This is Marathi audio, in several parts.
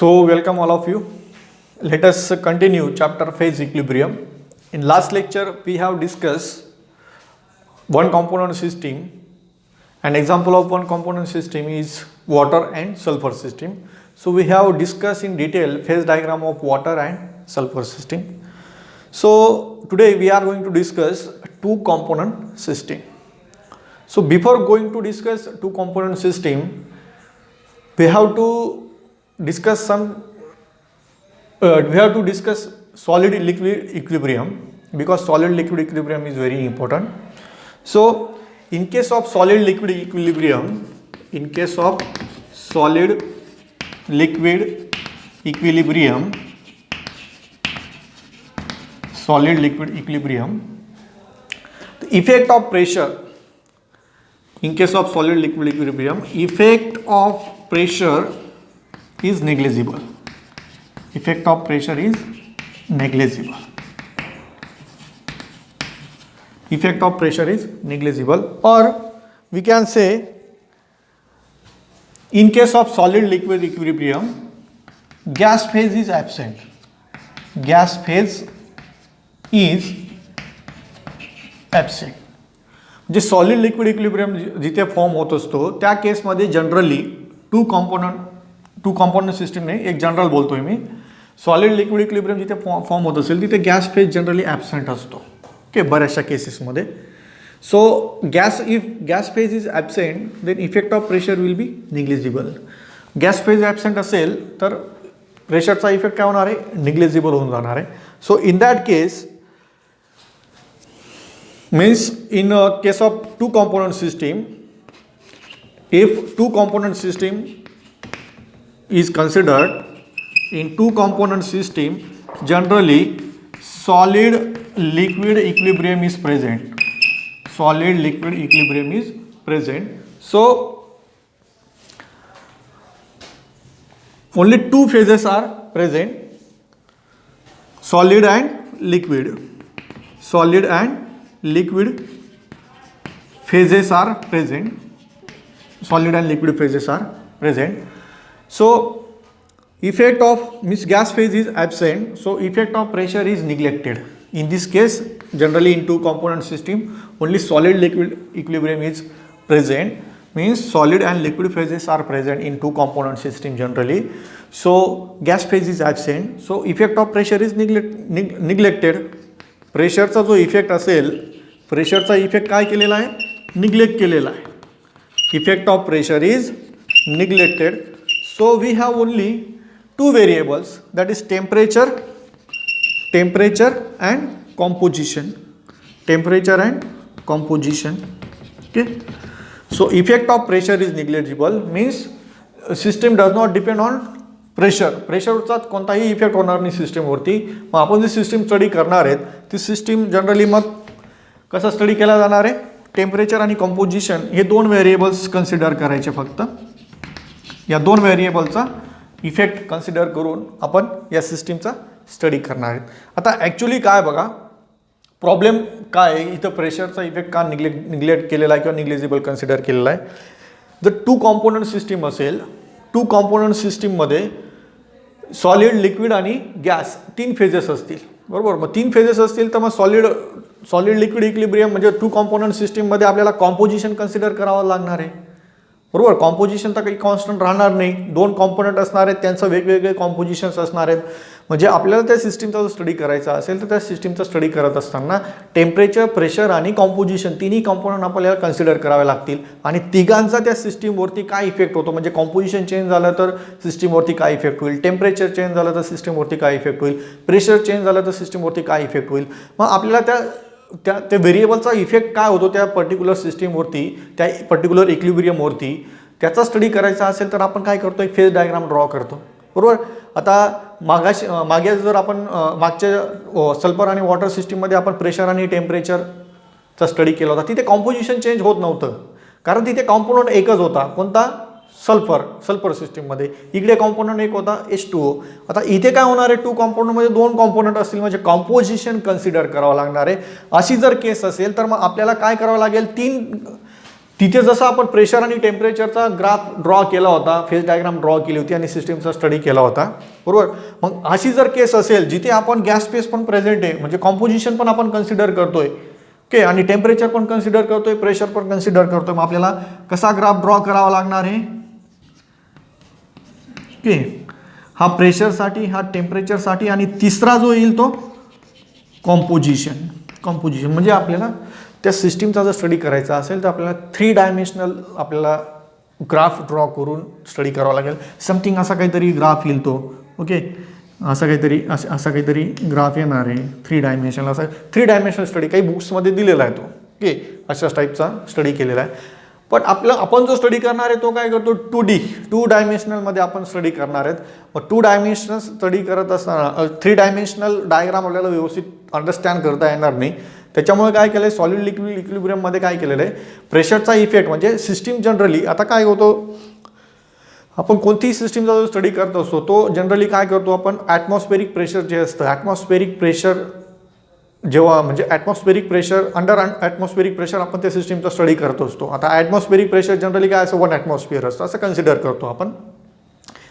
So welcome all of you. Let us continue chapter phase equilibrium. In last lecture we have discussed one component system. An example of one component system is water and sulfur system. So we have discussed in detail phase diagram of water and sulfur system. So today we are going to discuss two component system. So before going to discuss two component system, we have to discuss solid liquid equilibrium, because solid liquid equilibrium is very important. So in case of solid liquid equilibrium, the effect of pressure, in case of solid liquid equilibrium, effect of pressure is negligible. Effect of pressure is negligible. Effect of pressure is negligible, or we can say in case of solid liquid equilibrium, gas phase is absent. Gas phase is absent. जे सॉलिड लिक्विड इक्विलिब्रियम जिथे फॉर्म होत असतो त्या केसमध्ये जनरली टू कॉम्पोनंट सिस्टीमने एक जनरल बोलतोय मी. सॉलिड लिक्विड इक्विलिब्रियम जिथे फॉर्म होत असेल तिथे गॅस फेज जनरली ॲबसेंट असतो. ओके, बऱ्याचशा केसेसमध्ये. So if gas phase is absent then effect of pressure will be negligible. Gas phase absent असेल तर प्रेशरचा इफेक्ट काय होणार आहे? निग्लिजिबल होऊन जाणार आहे. So in that case means in a case of two component system, if two component system is considered, in two component system generally solid liquid equilibrium is present. Solid liquid equilibrium is present. So only two phases are present, solid and liquid. Solid and liquid phases are present. Solid and liquid phases are present. So effect of means gas phase is absent, so effect of pressure is neglected. In this case generally in two component system only solid liquid equilibrium is present, means solid and liquid phases are present in two component system generally. So gas phase is absent, so effect of pressure is neglected. प्रेशरचा जो इफेक्ट असेल, प्रेशरचा इफेक्ट काय केलेला आहे? निग्लेक्ट केलेला आहे. Effect of pressure is neglected. So we have only two variables, that is temperature and composition. Temperature and composition. Okay, so effect of pressure is negligible means system does not depend on प्रेशरचा कोणताही इफेक्ट होणार नाही सिस्टमवरती. मग आपण जी सिस्टीम स्टडी करणार आहेत ती सिस्टीम जनरली मग कसं स्टडी केला जाणार आहे? टेम्परेचर आणि कंपोजिशन हे दोन व्हेरिएबल्स कन्सिडर करायचे. फक्त या दोन व्हेरिएबलचा इफेक्ट कन्सिडर करून आपण या सिस्टीमचा स्टडी करणार आहेत. आता ॲक्च्युली काय बघा, प्रॉब्लेम काय आहे इथं? प्रेशरचा इफेक्ट का निग्लेक्ट केलेला आहे किंवा निग्लेजिबल कन्सिडर केलेला आहे? जर टू कॉम्पोनंट सिस्टीम असेल, टू कॉम्पोनंट सिस्टीममध्ये सॉलिड लिक्विड आणि गॅस तीन फेजेस असतील, बरोबर. मग तीन फेजेस असतील तर मग सॉलिड लिक्विड इक्विलिब्रियम म्हणजे टू कॉम्पोनंट सिस्टीममध्ये आपल्याला कॉम्पोजिशन कन्सिडर करावं लागणार आहे, बरोबर. कॉम्पोजिशन तर काही कॉन्स्टंट राहणार नाही. दोन कॉम्पोनंट असणार आहेत, त्यांचं वेगवेगळे कॉम्पोजिशन्स असणार आहेत. म्हणजे आपल्याला त्या सिस्टीमचा जो स्टडी करायचा असेल तर त्या सिस्टीमचा स्टडी करत असताना टेम्परेचर, प्रेशर आणि कॉम्पोजिशन तिन्ही कॉम्पोनंट आपल्याला कन्सिडर करावे लागतील. आणि तिघांचा त्या सिस्टीमवरती काय इफेक्ट होतो, म्हणजे कॉम्पोजिशन चेंज झालं तर सिस्टीमवरती काय इफेक्ट होईल, टेम्परेचर चेंज झालं तर सिस्टीमवरती काय इफेक्ट होईल, प्रेशर चेंज झालं तर सिस्टीमवरती काय इफेक्ट होईल. मग आपल्याला त्या व्हेरिएबलचा इफेक्ट काय होतो त्या पर्टिक्युलर सिस्टीमवरती, त्या पर्टिक्युलर इक्विलिब्रियमवरती, त्याचा स्टडी करायचा असेल तर आपण काय करतो? एक फेज डायग्राम ड्रॉ करतो, बरोबर. आता मागे जर आपण मागच्या सल्फर आणि वॉटर सिस्टीममध्ये आपण प्रेशर आणि टेम्परेचरचा स्टडी केला होता, तिथे कॉम्पोजिशन चेंज होत नव्हतं, कारण तिथे कॉम्पोनंट एकच होता. कोणता? सल्फर सिस्टीममध्ये. इकडे कॉम्पोनंट एक होता H2O. आता इथे काय होणार आहे? टू कॉम्पोनंटमध्ये दोन कॉम्पोनंट असतील म्हणजे कॉम्पोजिशन कन्सिडर करावं लागणार आहे. अशी जर केस असेल तर मग आपल्याला काय करावं लागेल? तिथे जसं आपण प्रेशर आणि टेम्परेचरचा ग्राफ ड्रॉ केला होता, फेज डायग्राम ड्रॉ केली होती आणि सिस्टीमचा स्टडी केला होता, बरोबर. मग अशी जर केस असेल जिथे आपण गॅस फेज पण प्रेझेंट आहे, म्हणजे कॉम्पोजिशन पण आपण कन्सिडर करतोय, ओके, आणि टेम्परेचर पण कन्सिडर करतोय, प्रेशर पण कन्सिडर करतोय, मग आपल्याला कसा ग्राफ ड्रॉ करावा लागणार आहे, ओके, हा प्रेशरसाठी, हा टेम्परेचरसाठी, आणि तिसरा जो येईल तो कॉम्पोजिशन. कॉम्पोजिशन म्हणजे आपल्याला त्या सिस्टीमचा जर स्टडी करायचा असेल तर आपल्याला 3 डायमेन्शनल आपल्याला ग्राफ ड्रॉ करून स्टडी करावा लागेल. समथिंग असा काहीतरी ग्राफ येईल तो, ओके, असा काहीतरी ग्राफ येणार आहे 3 डायमेन्शनल. असा 3 डायमेन्शनल स्टडी काही बुक्समध्ये दिलेला आहे तो, ओके, अशाच टाईपचा स्टडी केलेला आहे. पण आपण जो स्टडी करणार आहे तो काय करतो, 2 डायमेन्शनलमध्ये आपण स्टडी करणार आहेत. मग 2 डायमेन्शनल स्टडी करत असताना 3 डायमेन्शनल डायग्राम आपल्याला व्यवस्थित अंडरस्टँड करता येणार नाही. त्याच्यामुळे काय केलं आहे, सॉलिड लिक्विड इक्विलिब्रियममध्ये काय केलेलं आहे, प्रेशरचा इफेक्ट, म्हणजे सिस्टीम जनरली आता काय होतो, आपण कोणतीही सिस्टीमचा जो स्टडी करत असतो तो जनरली काय करतो, आपण ॲटमॉस्फेरिक प्रेशर जे असतं, ॲटमॉस्फेरिक प्रेशर जेव्हा, म्हणजे atmospheric pressure, under atmospheric pressure आपण त्या सिस्टीमचा स्टडी करत असतो. आता ॲटमॉस्फेरिक प्रेशर जनरली काय असं 1 ॲटमॉस्फिअर असतं असं कन्सिडर करतो आपण.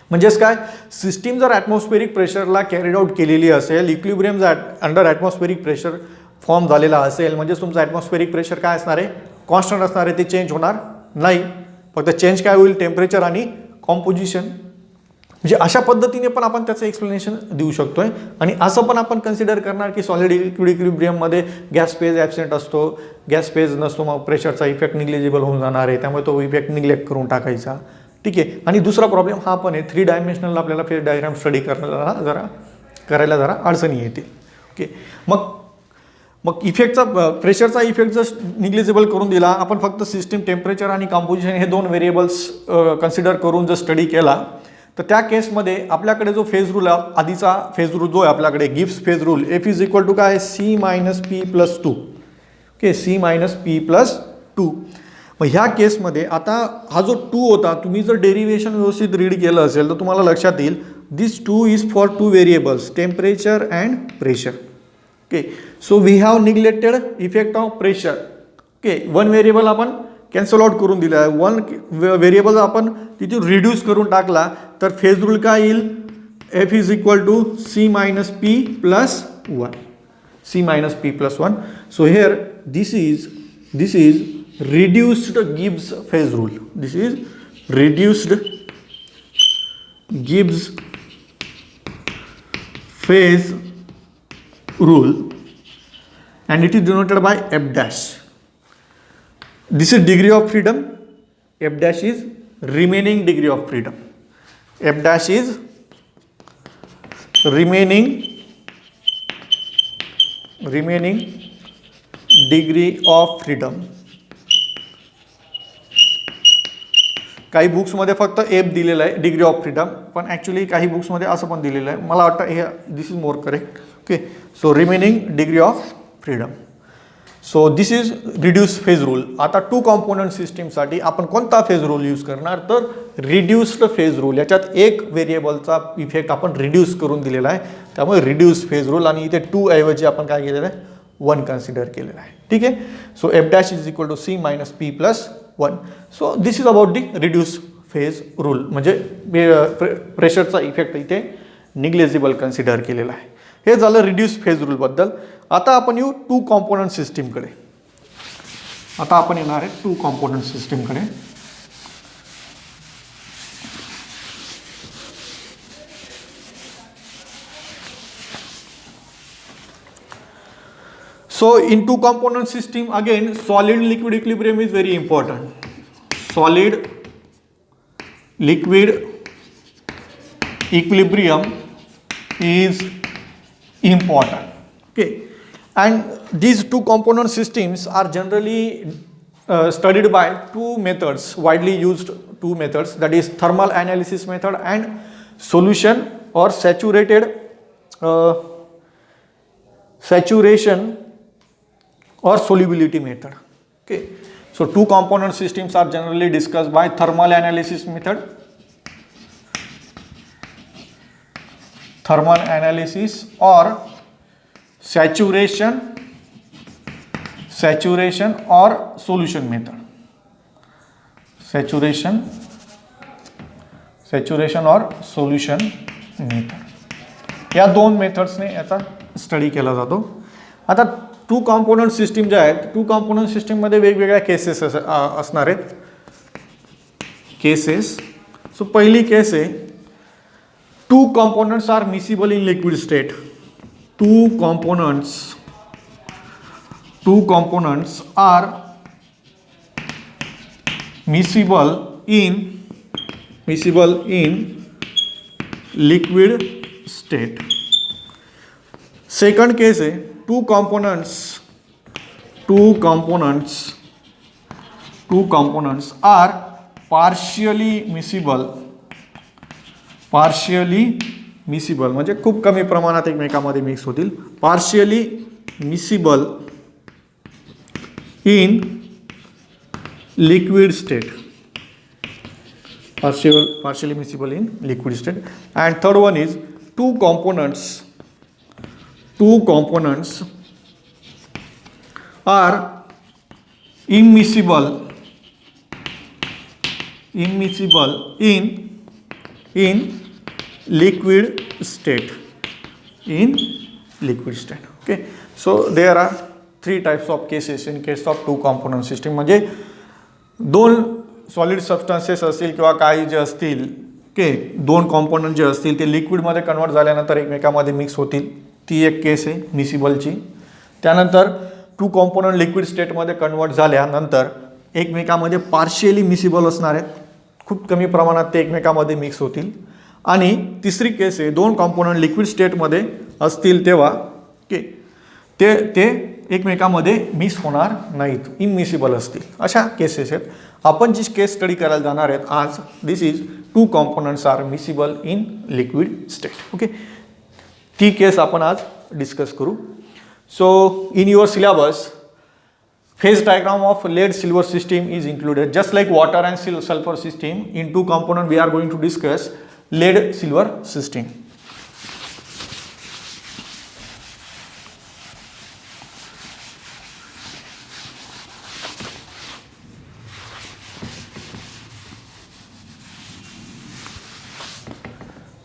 म्हणजेच काय, सिस्टीम जर ॲटमॉस्फेरिक प्रेशरला कॅरीड आउट केलेली असेल, इक्विलिब्रियम जर अंडर ॲटमॉस्फेरिक प्रेशर फॉर्म झालेला असेल, म्हणजे तुमचं ॲटमॉस्फेरिक प्रेशर काय असणार आहे, कॉन्स्टंट असणार आहे, ते चेंज होणार नाही. फक्त चेंज काय होईल, टेम्परेचर आणि कॉम्पोजिशन. म्हणजे अशा पद्धतीने पण आपण त्याचं एक्सप्लेनेशन देऊ शकतोय. आणि असं पण आपण कन्सिडर करणार की सॉलिड लिक्विड इक्विलिब्रियममध्ये गॅस फेज ॲबसेंट असतो, गॅस फेज नसतो, मग प्रेशरचा इफेक्ट निग्लेजिबल होऊन जाणार आहे, त्यामुळे तो इफेक्ट निग्लेक्ट करून टाकायचा, ठीक आहे. आणि दुसरा प्रॉब्लेम हा पण आहे, 3 डायमेन्शनल आपल्याला फेज डायग्राम स्टडी करायला जरा अडचणी येतील, ओके. मग इफेक्टचा, प्रेशरचा इफेक्ट जर निग्लेजिबल करून दिला, आपण फक्त सिस्टीम टेम्परेचर आणि कॉम्पोजिशन हे 2 व्हेरिएबल्स कन्सिडर करून जर स्टडी केला, तर त्या केसमध्ये आपल्याकडे जो फेज रूल, आधीचा फेज रूल जो आहे आपल्याकडे, Gibbs phase rule, F is equal to काय, C - P+2, okay, C - P+2. मग ह्या केसमध्ये आता हा जो 2 होता, तुम्ही जर डेरिव्हेशन व्यवस्थित रीड केलं असेल तर तुम्हाला लक्षात येईल, this 2 is for 2 variables, temperature and pressure, okay. So we have neglected effect of pressure, okay. 1 variable आपण कॅन्सल आउट करून दिला आहे, 1 व्हेरिएबल आपण तिथे रिड्यूस करून टाकला, तर फेज रूल काय येईल, F is equal to C - P+1, C - P+1. So here this is reduced Gibbs phase rule. This is reduced Gibbs phase rule and it is denoted by F dash. This is degree of freedom. F dash is remaining degree of freedom. F dash is remaining degree of freedom. काही बुक्समध्ये फक्त एफ दिलेलं आहे, डिग्री ऑफ फ्रीडम, पण ॲक्च्युली काही बुक्समध्ये असं पण दिलेलं आहे. मला वाटतं हे this is more correct, okay. So remaining degree of freedom. So this is reduce phase rule. आता 2 कॉम्पोनंट सिस्टीमसाठी आपण कोणता फेज रूल यूज करणार, तर रिड्यूस्ड फेज रूल. याच्यात 1 व्हेरिएबलचा इफेक्ट आपण रिड्यूस करून दिलेला आहे, त्यामुळे रिड्यूस फेज रूल. आणि इथे 2 ऐवजी आपण काय केलेलं आहे, 1 कन्सिडर केलेला आहे, ठीक आहे. So F dash is equal to C - P+1. So this is about the reduce phase rule, म्हणजे प्रेशरचा इफेक्ट इथे निग्लेजिबल कन्सिडर केलेला आहे. हे झालं रिड्यूस फेज रूलबद्दल. आता आपण येऊ 2 कॉम्पोनंट सिस्टीमकडे. आता आपण येणार आहे 2 component सिस्टीमकडे. So in 2 component system, again solid liquid equilibrium is very important. Solid liquid equilibrium is important, okay. And these 2 component systems are generally studied by 2 methods, widely used 2 methods, that is thermal analysis method and solution or saturation or solubility method, okay. So 2 component systems are generally discussed by thermal analysis method, or saturation or solution method, saturation और सोल्युशन मेथड, या दोन मेथड्सने याचा स्टडी केला जातो. आता टू कॉम्पोनंट सिस्टीम ज्या आहेत, टू कॉम्पोनंट सिस्टीममध्ये वेगवेगळ्या केसेस असणार आहेत. केसेस, सो पहिली केस आहे, two components are miscible in liquid state. Two components are miscible in liquid state. Second case है, two components are partially miscible म्हणजे खूप कमी प्रमाणात एकमेकांमध्ये मिक्स होतील. partially miscible in liquid state. Partially miscible in liquid state. And third one is two components are immiscible in liquid state. Okay, so there are three types of cases in case of two component system. म्हणजे दोन सॉलिड सबस्टन्सेस असतील किंवा काही जे असतील, ओके, दोन कॉम्पोनंट जे असतील ते लिक्विडमध्ये कन्वर्ट झाल्यानंतर एकमेकांमध्ये मिक्स होतील, ती एक केस आहे मिसिबलची. त्यानंतर टू कॉम्पोनंट लिक्विड स्टेटमध्ये कन्वर्ट झाल्यानंतर एकमेकांमध्ये पार्शियली मिसिबल असणार आहेत, खूप कमी प्रमाणात ते एकमेकांमध्ये मिक्स होतील. आणि तिसरी केस आहे, दोन कॉम्पोनंट लिक्विड स्टेटमध्ये असतील तेव्हा ओके ते एकमेकांमध्ये मिक्स होणार नाहीत, इनमिसिबल असतील, अशा केसेस आहेत. आपण जी केस स्टडी करायला जाणार आहेत आज, this is two components are miscible in liquid state. Okay, ती केस आपण आज डिस्कस करू. So in your syllabus phase diagram of lead silver system is included. Just like water and sulfur system, in two component we are going to discuss lead silver system.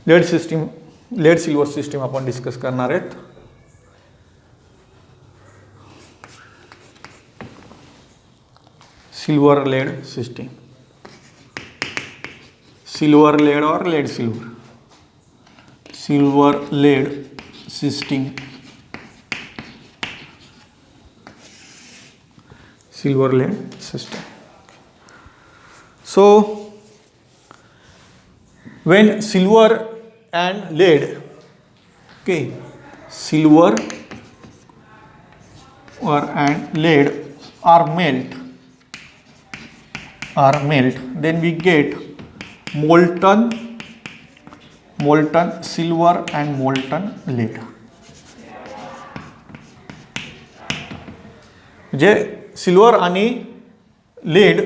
lead silver system आपण डिस्कस करणार आहेत. Silver lead system, silver lead और lead silver, silver lead system, silver lead system. So when silver and lead, okay, silver or and lead are melt, then we get molten silver and molten lead. जे सिल्वर आणि लेड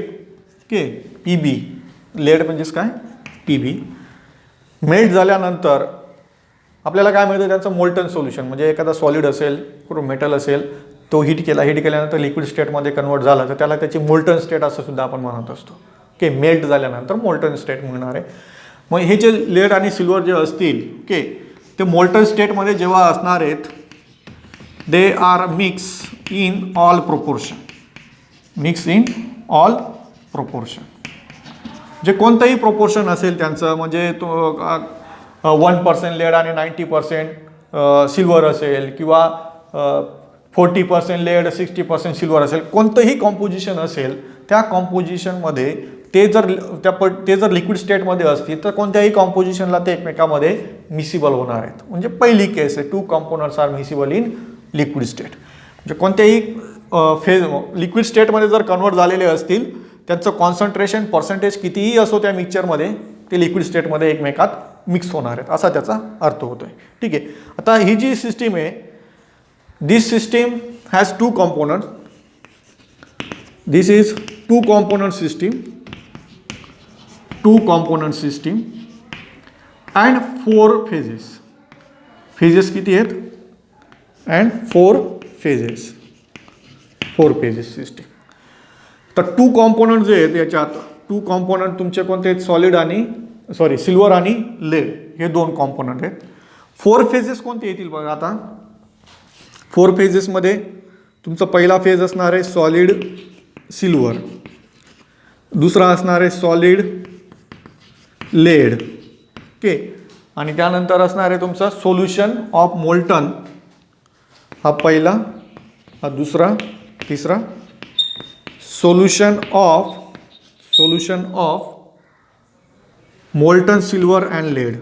के पीबी, लेड म्हणजेच काय पीबी, मेल्ट झाल्यानंतर आपल्याला काय मिळतं, त्यांचं मोल्टन सोल्युशन. म्हणजे एखादा सॉलिड असेल किंवा मेटल असेल, तो हीट केल्यानंतर लिक्विड स्टेटमध्ये कन्वर्ट झाला तर त्याला त्याची मोल्टन स्टेट असं सुद्धा आपण म्हणत असतो. ओके, मेल्ट झाल्यानंतर मोल्टन स्टेट मिळणार आहे. मग हे जे लेड आणि सिल्वर जे असतील, ओके, ते मोल्टन स्टेटमध्ये जेव्हा असणार आहेत, they are mix in all proportion, जे कोणतंही प्रोपोर्शन असेल त्यांचं, म्हणजे तो 1% लेड आणि 90% सिल्वर असेल किंवा 40% लेड 60% सिल्वर असेल, कोणतंही कॉम्पोजिशन असेल, त्या कॉम्पोजिशनमध्ये ते जर लिक्विड स्टेटमध्ये असतील तर कोणत्याही कॉम्पोजिशनला ते एकमेकांमध्ये मिसिबल होणार आहेत. म्हणजे पहिली केस आहे, two components are miscible in liquid state. म्हणजे कोणत्याही लिक्विड स्टेटमध्ये जर कन्वर्ट झालेले असतील, त्यांचं कॉन्सन्ट्रेशन पर्सेंटेज कितीही असो त्या मिक्सचरमध्ये, ते लिक्विड स्टेटमध्ये एकमेकात मिक्स होणार आहेत, असा त्याचा अर्थ होतो आहे. ठीक आहे, आता ही जी सिस्टीम आहे, this system has two component, this is two component system and 4 phases किती आहेत, अँड 4 फेजेस सिस्टीम. तर टू कॉम्पोनंट जे आहेत याच्यात टू कॉम्पोनंट तुमचे कोणते आहेत, सॉलिड आणि सिल्वर आणि लेड हे दोन कॉम्पोनंट आहेत. 4 फेजेस कोणते येतील बघा. आता 4 फेजेसमध्ये तुमचा पहिला फेज असणार आहे सॉलिड सिल्वर, दुसरा असणार आहे सॉलिड लेड, ओके, आणि त्यानंतर असणार आहे तुमचा सोल्युशन ऑफ मोल्टन, हा पहिला, हा दुसरा, तिसरा, solution of molten silver and lead,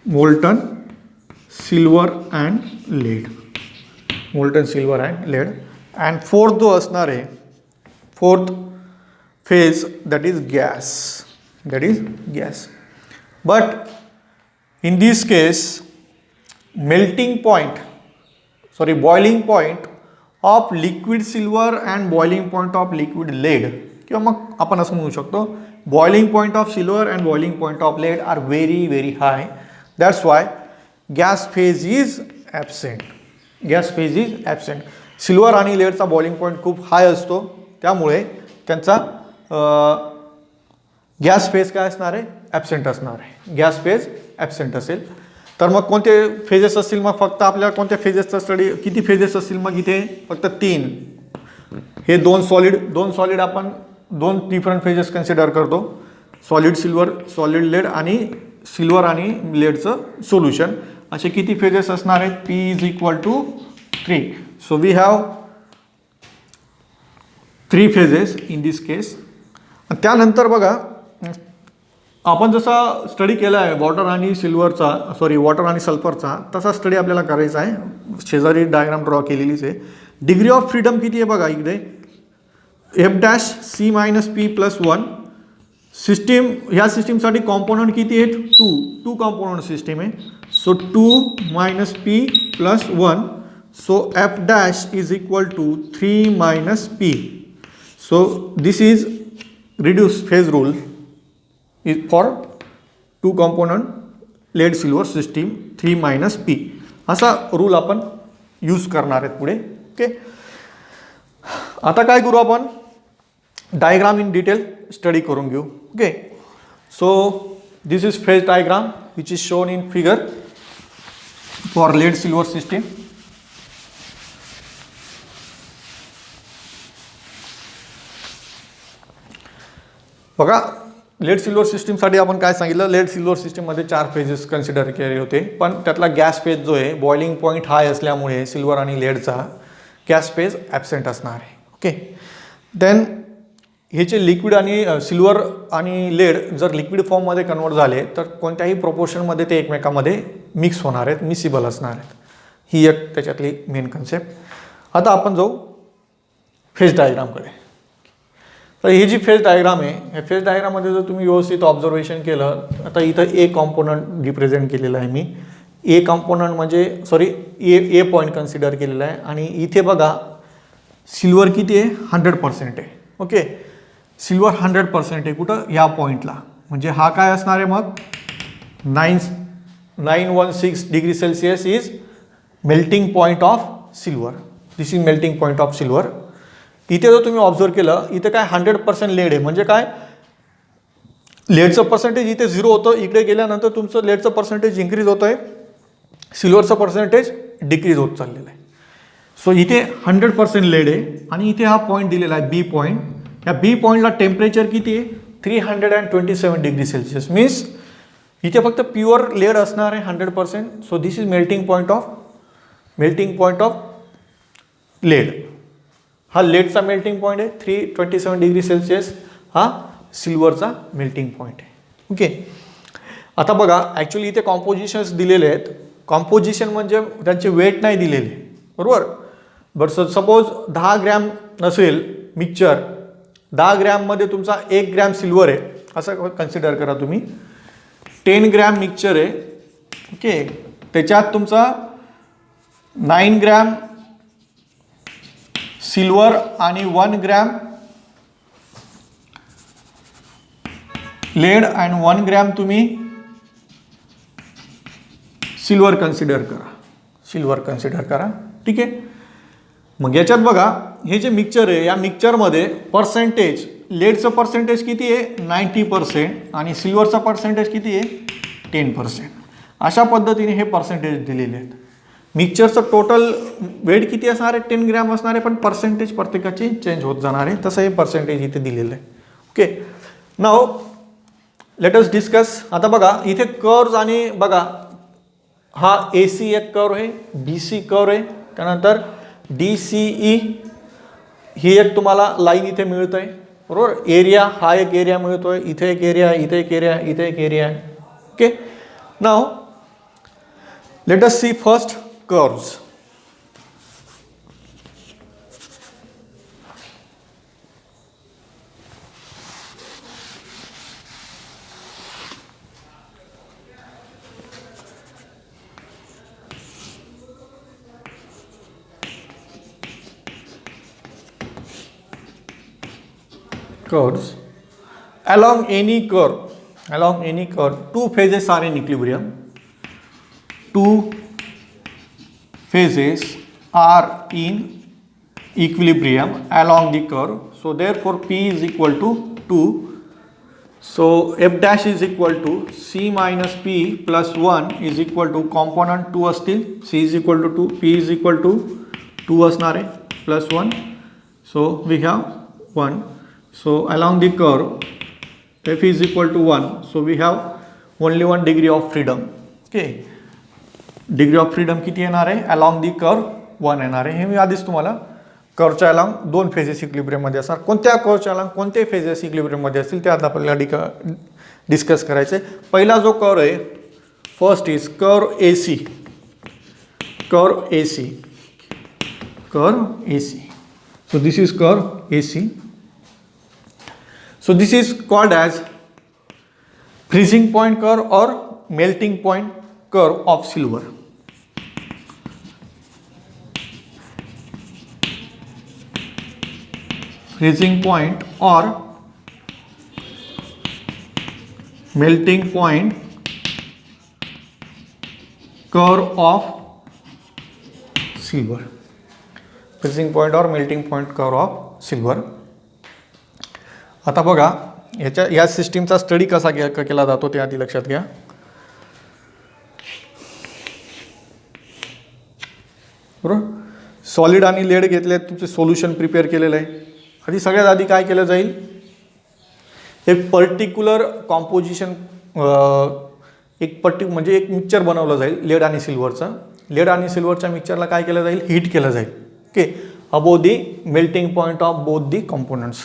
molten silver and lead, and fourth जो असणार आहे, fourth phase, that is gas, but in this case boiling point of liquid silver and boiling point of liquid lead, किंवा मग आपण असं म्हणू शकतो boiling point of silver and boiling point of lead are very high. That's why gas phase is absent. Silver आणि लेडचा बॉइलिंग पॉईंट खूप हाय असतो, त्यामुळे त्यांचा गॅस फेज काय असणार आहे, ॲब्सेंट असणार आहे. गॅस फेज ॲब्सेंट असेल तर मग कोणते फेजेस असतील, मग फक्त आपल्याला कोणत्या फेजेसचा स्टडी, किती फेजेस असतील मग इथे, फक्त 3. हे दोन सॉलिड आपण 2 डिफरंट फेजेस कन्सिडर करतो, सॉलिड सिल्वर, सॉलिड लेड आणि सिल्वर आणि लेडचं सोल्युशन. असे किती फेजेस असणार आहेत, P = 3. So we have 3 phases in this case. त्यानंतर बघा, आपण जसा स्टडी केला आहे वॉटर आणि सल्फरचा, तसा स्टडी आपल्याला करायचा आहे. शेजारी डायग्राम ड्रॉ केलेलीच आहे. डिग्री ऑफ फ्रीडम किती आहे बघा इकडे, F'(C-P+1). सिस्टीम, ह्या सिस्टीमसाठी कॉम्पोनंट किती आहेत, 2 कॉम्पोनंट सिस्टीम आहे. So 2 - P+1, so F' = 3 - P. So this is reduce phase rule is for 2 component lead silver system 3 - P. असा रूल आपण यूज करणार आहेत पुढे. ओके, आता काय करू, आपण डायग्राम इन डिटेल स्टडी करून घेऊ. Okay, so this is phase diagram which is shown in figure for lead silver system. बघा, लेड सिल्वर सिस्टीमसाठी आपण काय सांगितलं, लेड सिल्वर सिस्टीममध्ये 4 फेजेस कन्सिडर केले होते, पण त्यातला गॅस फेज जो आहे, बॉइलिंग पॉईंट हाय असल्यामुळे सिल्वर आणि लेडचा गॅस फेज ॲब्सेंट असणार आहे. ओके, देन ह्याचे लिक्विड आणि सिल्वर आणि लेड जर लिक्विड फॉर्ममध्ये कन्वर्ट झाले तर कोणत्याही प्रोपोर्शनमध्ये ते एकमेकांमध्ये मिक्स होणार आहेत, मिसिबल असणार आहेत. ही एक त्याच्यातली मेन कन्सेप्ट. आता आपण जाऊ फेज डायग्रामकडे. तर ही जी फेज डायग्राम आहे, या फेज डायग्राममध्ये जर तुम्ही व्यवस्थित ऑब्झर्वेशन केलं, आता इथं ए कॉम्पोनंट रिप्रेझेंट केलेला आहे मी. ए कॉम्पोनंट म्हणजे ए पॉईंट कन्सिडर केलेला आहे, आणि इथे बघा सिल्वर किती आहे, 100% आहे. ओके, सिल्वर 100% आहे कुठं, या पॉईंटला. म्हणजे हा काय असणार आहे मग, 916 degree Celsius is melting point of silver. This is melting point of silver. इथे जर तुम्ही ऑब्झर्व केलं, इथे काय 100% लेड आहे, म्हणजे काय, लेडचं पर्सेंटेज इथे 0 होतं, इकडे गेल्यानंतर तुमचं लेडचं पर्सेंटेज इन्क्रीज होतं आहे, सिल्वरचं पर्सेंटेज डिक्रीज होत चाललेलं आहे. सो इथे 100% लेड आहे, आणि इथे हा पॉईंट दिलेला आहे बी पॉईंट. या बी पॉईंटला टेम्परेचर किती आहे, 327 डिग्री सेल्सिअस. मीन्स इथे फक्त प्युअर लेड असणार आहे 100%. So this is melting point of lead. हा लेडचा मेल्टिंग पॉईंट आहे 327 डिग्री सेल्सिअस, हा सिल्वरचा मेल्टिंग पॉईंट आहे. ओके, आता बघा, ॲक्च्युली इथे कॉम्पोजिशन्स दिलेले आहेत. कॉम्पोजिशन म्हणजे त्यांचे वेट नाही दिलेले, बरोबर. बट सपोज 10 ग्रॅम नसेल मिक्सचर, 10 ग्रॅममध्ये तुमचा 1 ग्रॅम सिल्वर आहे असं कन्सिडर करा तुम्ही. 10 ग्रॅम मिक्सचर आहे. ओके, त्याच्यात तुमचा 9 ग्रॅम सिल्वर आणि 1 ग्रॅम लेड आणि 1 ग्रॅम तुम्ही सिल्वर कन्सिडर करा. ठीक आहे. मग याच्यात बघा हे जे मिक्सचर आहे या मिक्सचरमध्ये पर्सेंटेज लेडचं पर्सेंटेज किती आहे 90% आणि सिल्वरचा पर्सेंटेज किती आहे 10%. अशा पद्धतीने हे पर्सेंटेज दिलेले आहेत. मिक्सचरचं टोटल वेट किती असणार आहे 10 ग्रॅम असणार आहे पण पर्सेंटेज प्रत्येकाची चेंज होत जाणार आहे. तसं हे पर्सेंटेज इथे दिलेलं आहे. Okay now let us discuss. आता बघा इथे कर्व्स आणि बघा हा AC एक कर्व आहे BC कर्व आहे त्यानंतर DCE ही एक तुम्हाला लाईन इथे मिळत आहे बरोबर. एरिया हा एक एरिया मिळतोय इथे एक एरिया इथे एक एरिया इथे एक एरिया आहे. Okay now let us see first curves. Curves along any curve two phases are in equilibrium. Two phases are in equilibrium along the curve. So therefore P is equal to 2. So F dash is equal to C minus P plus 1 is equal to component 2 असतील. C is equal to 2, P is equal to 2 असणार आहे plus 1. So we have 1. So along the curve F is equal to 1. So we have only 1 degree of freedom. Okay. Degree of freedom किती येणार आहे along the curve 1 येणार आहे. हे मी आधीच तुम्हाला कर्वच्या अलॉंग 2 फेजेस इक्विलिब्रियम मध्ये असणार. कोणत्या कर्वच्या अलॉंग कोणते फेजेस इक्विलिब्रियम मध्ये असतील ते आता आपल्याला डिस्कस करायचे. पहिला जो कर्व आहे first is curve AC. Curve AC. Curve AC. So this is curve AC. So this is called as freezing point curve or melting point curve of silver. Freezing point or melting point curve of silver. Freezing point or melting point curve of silver. आता बघा या सिस्टीमचा स्टडी कसा केला जातो ते आधी लक्षात घ्या. बरोबर सॉलिड आणि लेड घेतले तुमचे सोल्युशन प्रिपेअर केलेलं आहे. आधी सगळ्यात आधी काय केलं जाईल एक पर्टिक्युलर कॉम्पोजिशन म्हणजे एक मिक्सचर बनवलं जाईल लेड आणि सिल्वरचं. लेड आणि सिल्वरच्या मिक्सचरला काय केलं जाईल हीट केलं जाईल. Okay above the melting point of both the components.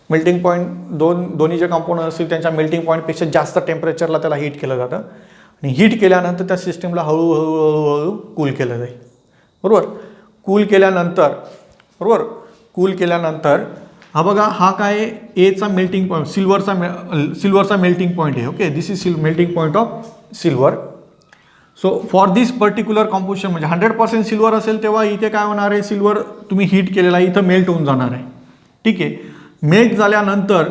Melting point दोन्ही जे कॉम्पोनंट असतील त्यांच्या मेल्टिंग पॉईंटपेक्षा जास्त टेम्परेचरला त्याला हीट केलं जातं आणि हीट केल्यानंतर त्या सिस्टीमला हळूहळू कूल केलं जाईल. बरोबर कूल केल्यानंतर हा बघा हा काय एचा मेल्टिंग पॉईंट सिल्वरचा मेल्टिंग पॉईंट आहे. Okay this is melting point of silver. So for this particular composition म्हणजे 100% सिल्वर असेल तेव्हा इथे काय होणार आहे सिल्वर तुम्ही हीट केलेला इथं मेल्ट होऊन जाणार आहे. ठीक आहे मेल्ट झाल्यानंतर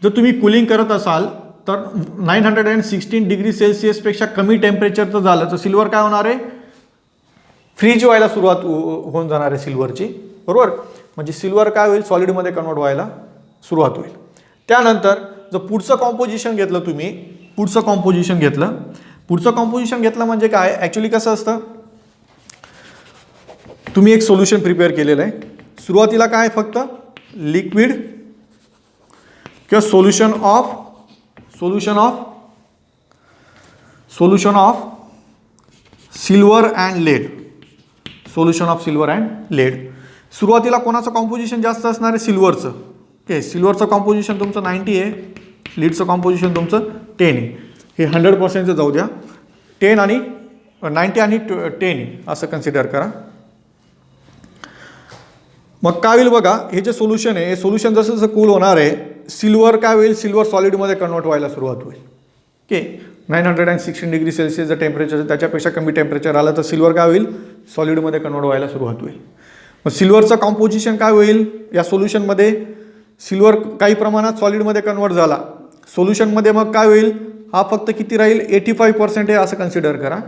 जर तुम्ही कूलिंग करत असाल तर 916 डिग्री सेल्सिअसपेक्षा कमी टेम्परेचरचं झालं तर सिल्वर काय होणार आहे फ्रीज व्हायला सुरुवात होऊन जाणार आहे सिल्वरची. बरोबर म्हणजे सिल्वर काय होईल सॉलिडमध्ये कन्वर्ट व्हायला सुरुवात होईल. त्यानंतर जर पुढचं कॉम्पोजिशन घेतलं म्हणजे काय ॲक्च्युली कसं असतं तुम्ही एक सोल्युशन प्रिपेअर केलेलं आहे. सुरुवातीला काय फक्त लिक्विड किंवा solution of silver and lead. Solution of silver and lead. सुरुवातीला कोणाचं कॉम्पोजिशन जास्त असणार आहे सिल्वरचं. ओके सिल्वरचं कॉम्पोजिशन तुमचं 90 आहे लीडचं कॉम्पोजिशन तुमचं 10 आहे. हे 100% जाऊ द्या 10 आणि 90 आणि 10 असं कन्सिडर करा. मग काय होईल बघा हे जे सोल्युशन आहे हे सोल्युशन जसं जसं कूल होणार आहे सिल्वर काय होईल सिल्वर सॉलिडमध्ये कन्वर्ट व्हायला सुरुवात होईल. ओके 916 डिग्री सेल्सिअस जर टेम्परेचर त्याच्यापेक्षा कमी टेम्परेचर आलं तर सिल्वर काय होईल सॉलिडमध्ये कन्वर्ट व्हायला सुरुवात होईल. मग सिल्वरचं कॉम्पोजिशन काय होईल या सोल्युशनमध्ये सिल्वर काही प्रमाणात सॉलिडमध्ये कन्वर्ट झाला सोल्युशनमध्ये मग काय होईल हा फक्त किती राहील 85% आहे असं कन्सिडर करा.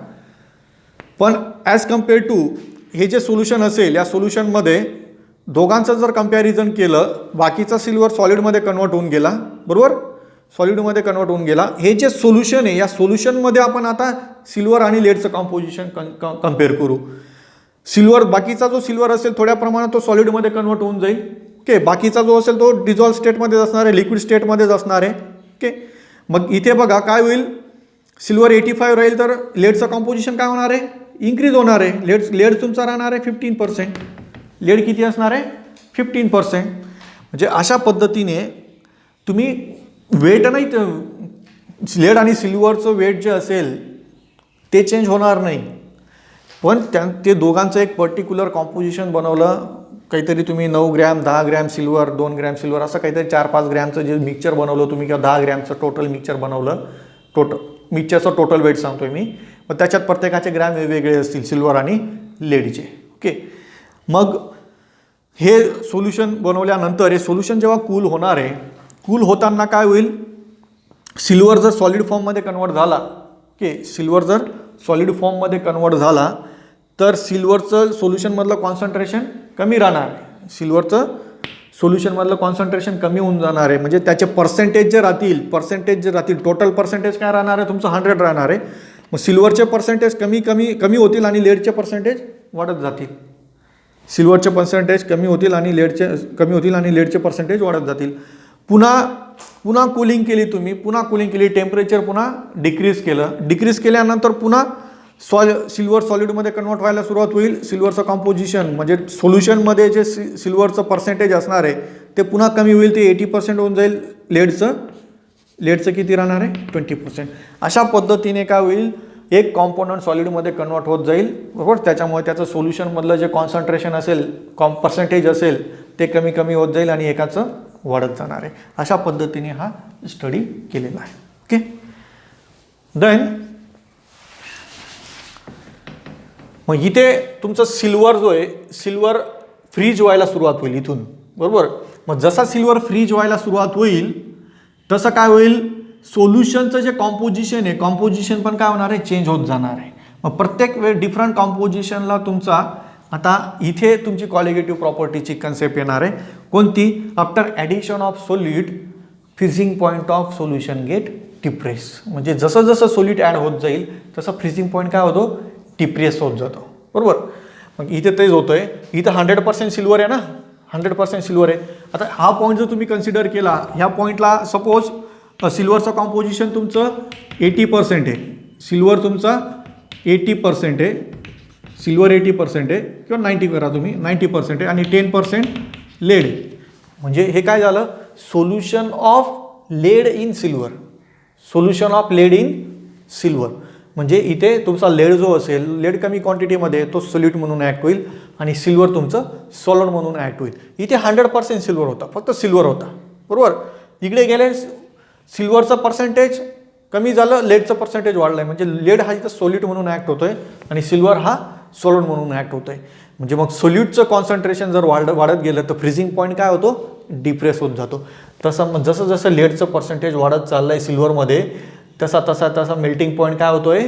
पण ॲज कम्पेअर टू हे जे सोल्युशन असेल या सोल्युशनमध्ये दोघांचं जर कंपॅरिझन केलं, बाकीचा सिल्वर सॉलिडमध्ये कन्वर्ट होऊन गेला, बरोबर, सॉलिडमध्ये कन्वर्ट होऊन गेला. हे जे सोल्युशन आहे या सोल्युशनमध्ये आपण आता सिल्वर आणि लेडचं कॉम्पोजिशन कम्पेअर करू. सिल्वर, बाकीचा जो सिल्वर असेल थोड्या प्रमाणात तो सॉलिडमध्ये कन्वर्ट होऊन जाईल. ओके, बाकीचा जो असेल तो डिझॉल्व स्टेटमध्येच असणार आहे, लिक्विड स्टेटमध्येच असणार आहे. ओके, मग इथे बघा काय होईल, सिल्वर 85 राहील तर लेडचं कॉम्पोजिशन काय होणार आहे, इन्क्रीज होणार आहे. लेड तुमचा राहणार आहे 15%. लेड किती असणार आहे, 15%. म्हणजे अशा पद्धतीने तुम्ही वेट नाही, लेड आणि सिल्वरचं वेट जे असेल ते चेंज होणार नाही, पण ते दोघांचं एक पर्टिक्युलर कॉम्पोजिशन बनवलं. काहीतरी तुम्ही 9 gram 10 gram silver 2 gram silver असं काहीतरी 4-5 ग्रॅमचं जे मिक्सचर बनवलं तुम्ही, किंवा 10 ग्रॅमचं टोटल मिक्सचर बनवलं, मिक्सचरचं टोटल वेट सांगतोय मी. मग त्याच्यात प्रत्येकाचे ग्रॅम वेगवेगळे असतील सिल्वर आणि लेडचे. ओके, मग हे सोल्युशन बनवल्यानंतर हे सोल्युशन जेव्हा कूल होणार आहे, कूल होताना काय होईल, सिल्वर जर सॉलिड फॉर्ममध्ये कन्वर्ट झाला, ओके, सिल्वर जर सॉलिड फॉर्ममध्ये कन्वर्ट झाला तर सिल्वरचं सोल्युशनमधलं कॉन्सन्ट्रेशन कमी राहणार आहे. सिल्वरचं सोल्युशनमधलं कॉन्सन्ट्रेशन कमी होऊन जाणार आहे. म्हणजे त्याचे पर्सेंटेज जे राहतील टोटल पर्सेंटेज काय राहणार आहे, तुमचं 100 राहणार आहे. मग सिल्वरचे पर्सेंटेज कमी होतील आणि लेडचे पर्सेंटेज वाढत जातील. सिल्वरचे पर्सेंटेज कमी होतील आणि लेडचे पर्सेंटेज वाढत जातील. पुन्हा कूलिंग केली तुम्ही, टेम्परेचर पुन्हा डिक्रीज केल्यानंतर पुन्हा सिल्वर सॉलिडमध्ये कन्वर्ट व्हायला सुरुवात होईल. सिल्वरचं कॉम्पोजिशन म्हणजे सोल्युशनमध्ये जे सिल्वरचं पर्सेंटेज असणार आहे ते पुन्हा कमी होईल, ते 80% होऊन जाईल. लेडचं किती राहणार आहे, 20%. अशा पद्धतीने काय होईल, एक कॉम्पोनंट सॉलिडमध्ये कन्वर्ट होत जाईल, बरोबर. त्याच्यामुळे त्याचं सोल्युशनमधलं जे कॉन्सन्ट्रेशन असेल, पर्सेंटेज असेल ते कमी होत जाईल आणि एकाचं वाढत जाणार आहे. अशा पद्धतीने हा स्टडी केलेला आहे. ओके, देन मग इथे तुमचं सिल्वर जो आहे, सिल्वर फ्रीज व्हायला सुरुवात होईल इथून, बरोबर. मग जसा सिल्वर फ्रीज व्हायला सुरुवात होईल तसं काय होईल, सोल्युशनचं जे कॉम्पोजिशन पण काय होणार आहे, चेंज होत जाणार आहे. मग प्रत्येक वेळ डिफरंट कॉम्पोजिशनला तुमचा आता इथे तुमची कॉलिगेटिव्ह प्रॉपर्टीची कन्सेप्ट येणार आहे. कोणती, after addition of solute freezing point of solution gate depress. म्हणजे जसं जसं सोल्यूट ॲड होत जाईल तसं फ्रीजिंग पॉईंट काय होतो, डिप्रेस होत जातो, बरोबर. मग इथे तेच होतंय, इथं 100% सिल्वर आहे ना, 100% सिल्वर आहे. आता हा पॉईंट जर तुम्ही कन्सिडर केला, ह्या पॉईंटला सपोज सिल्वरचं कॉम्पोजिशन तुमचं 80% आहे, सिल्वर तुमचा 80% आहे, सिल्वर 80% आहे, किंवा 90 करा तुम्ही, 90% आहे आणि 10% लेड. म्हणजे हे काय झालं, solution of lead in silver. म्हणजे इथे तुमचा लेड जो असेल, लेड कमी क्वांटिटीमध्ये तो सोल्यूट म्हणून ॲक्ट होईल आणि सिल्वर तुमचं सॉलिड म्हणून ॲक्ट होईल. इथे 100% सिल्वर होता, फक्त सिल्वर होता, बरोबर. इकडे गेले सिल्वरचं पर्सेंटेज कमी झालं, लेडचं पर्सेंटेज वाढलं आहे. म्हणजे लेड हा इथं सोल्यूट म्हणून ॲक्ट होतोय आणि सिल्वर हा सॉलिड म्हणून ॲक्ट होतोय. म्हणजे मग सोल्यूटचं कॉन्सन्ट्रेशन जर वाढत गेलं तर फ्रीजिंग पॉईंट काय होतो, डिप्रेस होत जातो. तसं जसं लेडचं पर्सेंटेज वाढत चाललं आहे सिल्वरमध्ये, तसा मेल्टिंग पॉईंट काय होतोय,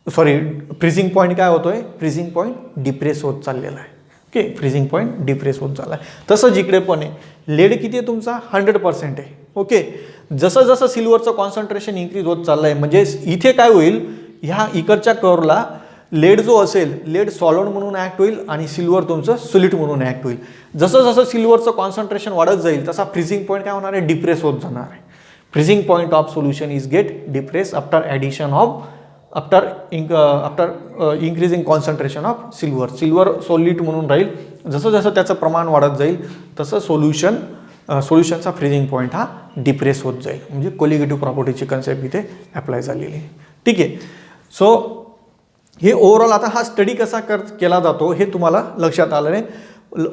फ्रीजिंग पॉईंट काय होतोय, फ्रीजिंग पॉईंट डिप्रेस होत चाललेला आहे. ओके, फ्रीजिंग पॉईंट डिप्रेस होत चालला आहे. तसं जिकडे पण आहे, लेड किती आहे तुमचा 100% आहे. ओके, जसं सिल्वरचं कॉन्सन्ट्रेशन इन्क्रीज होत चाललं आहे, म्हणजे इथे काय होईल, ह्या इकडच्या कर्वला लेड जो असेल, लेड सॉलिड म्हणून ॲक्ट होईल आणि सिल्वर तुमचं सोलिड म्हणून ॲक्ट होईल. जसं सिल्वरचं कॉन्सन्ट्रेशन वाढत जाईल तसा फ्रीजिंग पॉईंट काय होणार आहे, डिप्रेस होत जाणार आहे. Freezing point of solution is get depress after addition of after increasing concentration of silver solid म्हणून राहील. जसं त्याचं प्रमाण वाढत जाईल तसं सोल्युशनचा फ्रीजिंग पॉईंट हा डिप्रेस होत जाईल. म्हणजे कोलिगेटिव्ह प्रॉपर्टीची कन्सेप्ट इथे अप्लाय झालेली आहे. ठीक आहे, सो हे ओव्हरऑल आता हा स्टडी कसा केला जातो हे तुम्हाला लक्षात आलं नाही.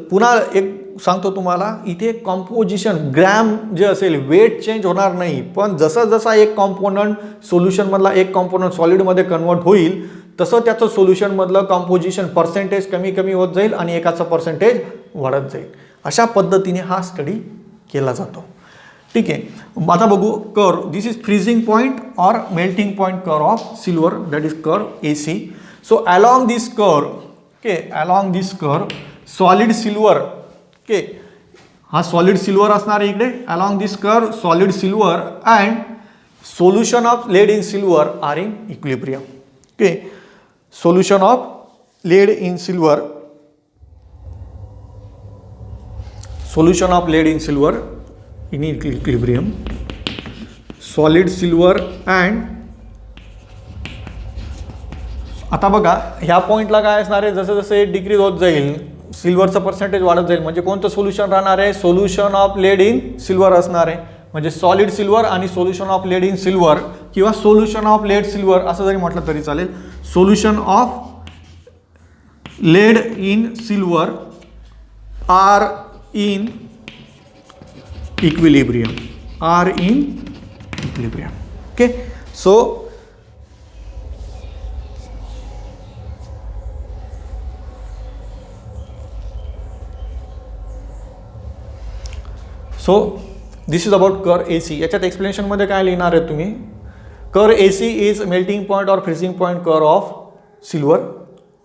पुन्हा एक सांगतो तुम्हाला, इथे कॉम्पोजिशन ग्रॅम जे असेल वेट चेंज होणार नाही, पण जसा एक कॉम्पोनंट सोल्युशनमधला एक कॉम्पोनंट सॉलिडमध्ये कन्वर्ट होईल तसं त्याचं सोल्युशनमधलं कॉम्पोजिशन पर्सेंटेज कमी होत जाईल आणि एकाचं पर्सेंटेज वाढत जाईल. अशा पद्धतीने हा स्टडी केला जातो. ठीक आहे, आता बघू curve. This is freezing point or melting point curve of silver, that is curve AC. So along this curve okay along this curve solid silver okay हा सॉलिड सिल्वर असणार आहे इकडे along this curve solid silver and solution of lead in silver are in equilibrium okay solution of lead in silver solution of lead in silver in equilibrium solid silver and आता बघा ह्या पॉइंटला काय असणार आहे जसं जसं डिक्रीज होत जाईल सिल्वरचं पर्सेंटेज वाढत जाईल म्हणजे कोणतं सोल्युशन राहणार आहे solution of lead in silver असणार आहे म्हणजे सॉलिड सिल्वर आणि solution of lead in silver किंवा सोल्युशन ऑफ लेड सिल्वर असं जरी म्हटलं तरी चालेल solution of lead in silver are in equilibrium okay so this is about curve AC याच्यात एक्सप्लेनेशन मध्ये काय लिहिणार आहे तुम्ही curve AC is melting point or freezing point curve of silver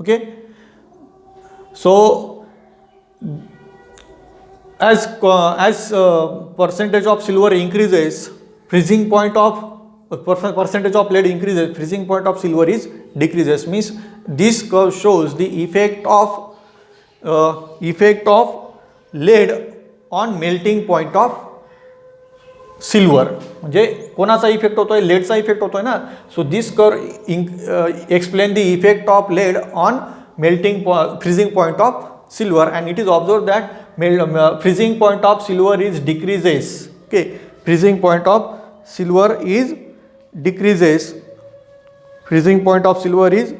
okay so as percentage of silver increases freezing point of percentage of lead increases freezing point of silver is decreases means this curve shows the effect of lead on melting point of silver म्हणजे कोणाचा इफेक्ट होतोय लेडचा इफेक्ट होतोय ना so this curve explain the effect of lead on melting freezing point of silver and it is observed that freezing point of silver is decreases okay freezing point of silver is decreases freezing point of silver is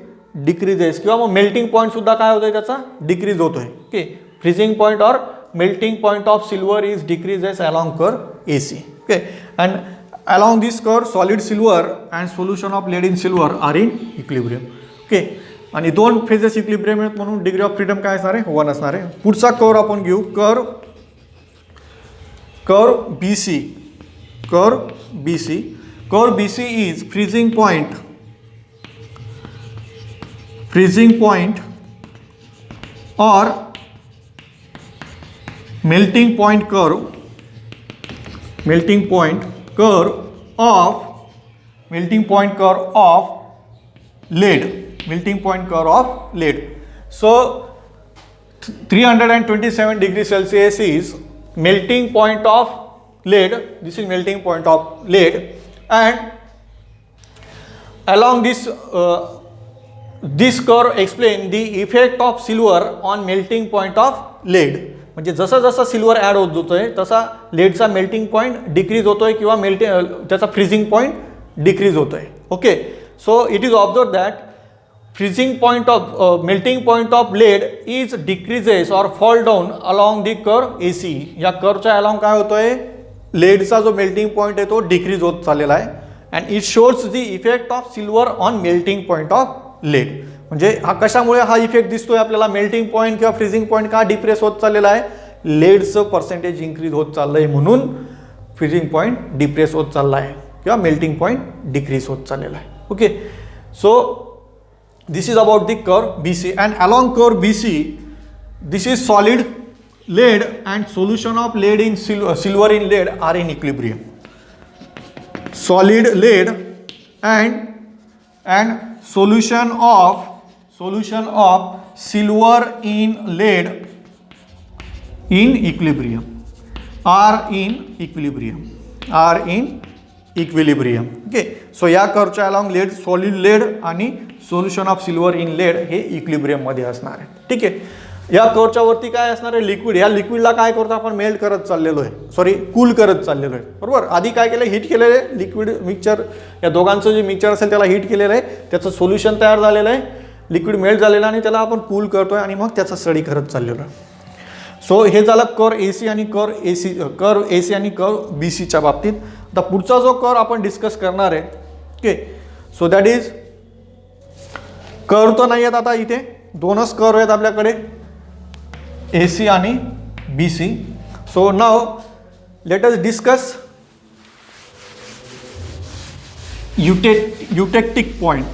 decreases किंवा मग melting point सुद्धा काय होतोय त्याचा डिक्रीज होतोय okay freezing point or melting point of silver is decreases along curve AC okay and along this curve solid silver and solution of lead in silver are in equilibrium okay आणि दोन फेजेस इक्विलिब्रियम आहेत म्हणून डिग्री ऑफ फ्रीडम काय असणार आहे 1 असणार आहे पुढचा कर्व आपण घेऊ curve BC is freezing point और melting point curve of lead melting point curve of lead so 327 degrees Celsius is melting point of lead this is melting point of lead and along this curve explain the effect of silver on melting point of lead म्हणजे जसं जसं सिल्वर ॲड होत होतोय तसा लेडचा मेल्टिंग पॉईंट डिक्रीज होतोय किंवा त्याचा फ्रीजिंग पॉईंट डिक्रीज होतोय okay so it is observe that freezing point of melting point of lead is decreases or fall down along the curve AC या कर्वच्या along काय होतोय लेडचा जो मेल्टिंग पॉइंट आहे तो डिक्रीज होत चाललेला आहे and it shows the effect of silver on melting point of lead म्हणजे हा कशामुळे हा इफेक्ट दिसतोय आपल्याला मेल्टिंग पॉइंट किंवा फ्रीजिंग पॉइंट का डिप्रेस होत चाललेला आहे लेडचं पर्सेंटेज इन्क्रीज होत चाललंय म्हणून फ्रीजिंग पॉइंट डिप्रेस होत चालला आहे किंवा मेल्टिंग पॉइंट डिक्रीज होत चाललेला आहे okay so this is about the curve BC and along curve BC this is solid lead and solution of lead in silver in lead are in equilibrium solid lead and solution of silver in lead in equilibrium are in equilibrium okay so या कर्वच्या along lead solid lead आणि solution of silver in lead हे इक्विलिब्रियम मध्ये असणार आहे ठीक आहे या कर्वच्या वरती काय असणार आहे लिक्विड या लिक्विडला काय करतो आपण मेल्ट करत चाललेलो आहे सॉरी कूल करत चाललेलो आहे बरोबर आधी काय केलं हीट केलेलं आहे लिक्विड मिक्सचर या दोघांचं जे मिक्सचर असेल त्याला हीट केलेलं आहे त्याचं सोल्युशन तयार झालेलं आहे लिक्विड मेल्ट झालेलं आणि त्याला आपण कूल करतोय आणि मग त्याचा स्टडी करत चाललेलो आहे सो हे झालं कर्व AC आणि कर्व BCच्या बाबतीत आता पुढचा जो कर्व आपण डिस्कस करणार आहे okay so that is curve तर नाही आहेत आता इथे दोनच कर्व आहेत आपल्याकडे AC आणि BC so now let us discuss eutectic point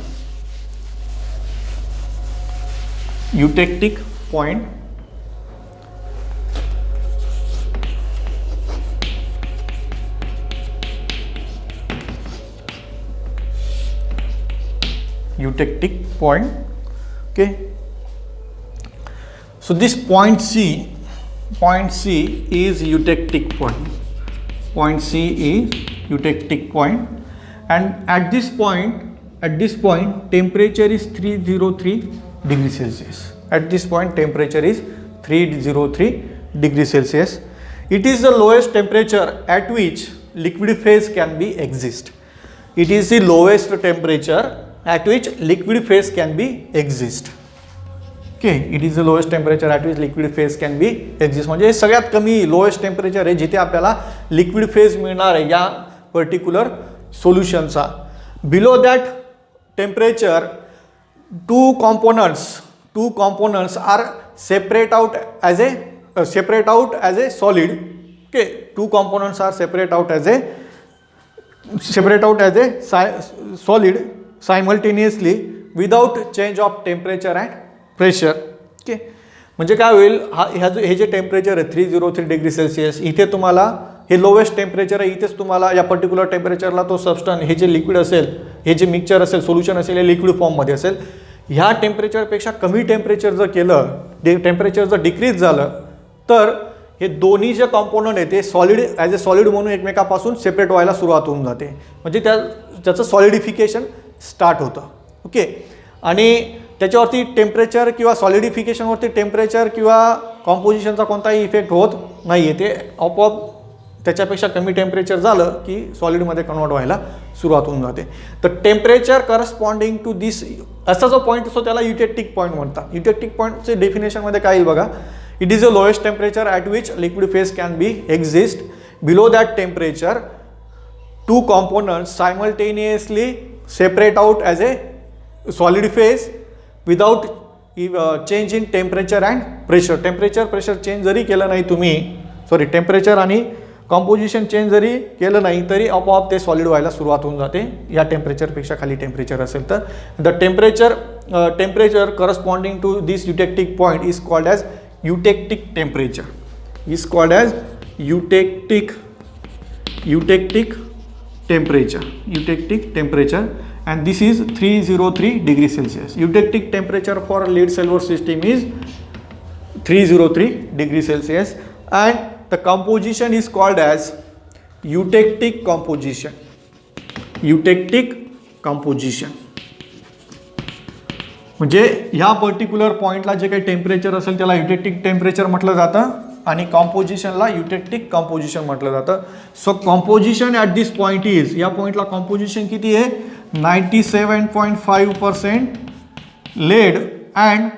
eutectic point, eutectic point. Okay, so this point C is eutectic point. Point C is eutectic point, and at this point temperature is 303 degrees Celsius. At this point temperature is 303 degrees Celsius. It is the lowest temperature at which liquid phase can be exist. It is the lowest temperature at which liquid phase can be exist. Okay, it is the lowest temperature at which liquid phase can be exist. म्हणजे सगळ्यात कमी लोएस्ट टेम्परेचर आहे जिथे आपल्याला लिक्विड फेज मिळणार आहे या पर्टिक्युलर सोल्युशनचा. Below that temperature two components are separate out as a solid. Okay, two components are separate out as a solid simultaneously without change of temperature and pressure. Okay, म्हणजे काय होईल, हे जे टेम्परेचर आहे 303 डिग्री सेल्सिअस, इथे तुम्हाला हे लोवेस्ट टेम्परेचर आहे. इथेच तुम्हाला या पर्टिक्युलर टेम्परेचरला तो सबस्टन्स, हे जे लिक्विड असेल, हे जे मिक्सचर असेल, सोल्युशन असेल, हे लिक्विड फॉर्ममध्ये असेल. ह्या टेम्परेचरपेक्षा कमी टेम्परेचर जर केलं, टेम्परेचर जर डिक्रीज झालं, तर हे दोन्ही जे कॉम्पोनंट आहे ते सॉलिड ॲज अ सॉलिड म्हणून एकमेकापासून सेपरेट व्हायला सुरुवात होऊन जाते. म्हणजे त्याचं सॉलिडिफिकेशन स्टार्ट होतं. ओके, आणि त्याच्यावरती टेम्परेचर किंवा सॉलिडिफिकेशनवरती टेम्परेचर किंवा कॉम्पोजिशनचा कोणताही इफेक्ट होत नाही आहे. ते आपोआप त्याच्यापेक्षा कमी टेम्परेचर झालं की सॉलिडमध्ये कन्वर्ट व्हायला सुरुवात होऊन जाते. तर टेम्परेचर करस्पॉन्डिंग टू दिस, असा जो पॉईंट असतो त्याला युटेक्टिक पॉईंट म्हणतात. युटेक्टिक पॉईंटचे डेफिनेशनमध्ये काय येईल बघा, it is a lowest temperature at which liquid phase can be exist. Below that temperature two components simultaneously separate out as a solid phase without change in temperature and pressure. Temperature pressure change जरी केलं नाही तुम्ही, टेम्परेचर आणि कॉम्पोजिशन चेंज जरी केलं नाही तरी आपोआप ते सॉलिड व्हायला सुरुवात होऊन जाते या टेम्परेचरपेक्षा खाली टेम्परेचर असेल तर. The temperature corresponding to this eutectic point is called as eutectic temperature. Is called as eutectic temperature, and this is 303 degrees Celsius. Eutectic temperature for lead silver system is 303 degrees Celsius, and the composition is called as eutectic composition. म्हणजे ह्या पर्टिक्युलर पॉईंटला जे काही टेम्परेचर असेल त्याला युटेक्टिक टेम्परेचर म्हटलं जातं आणि कॉम्पोजिशनला युटेक्टिक कॉम्पोजिशन म्हटलं जातं. So composition at this point is, या पॉईंटला कॉम्पोजिशन किती आहे, 97.5% lead and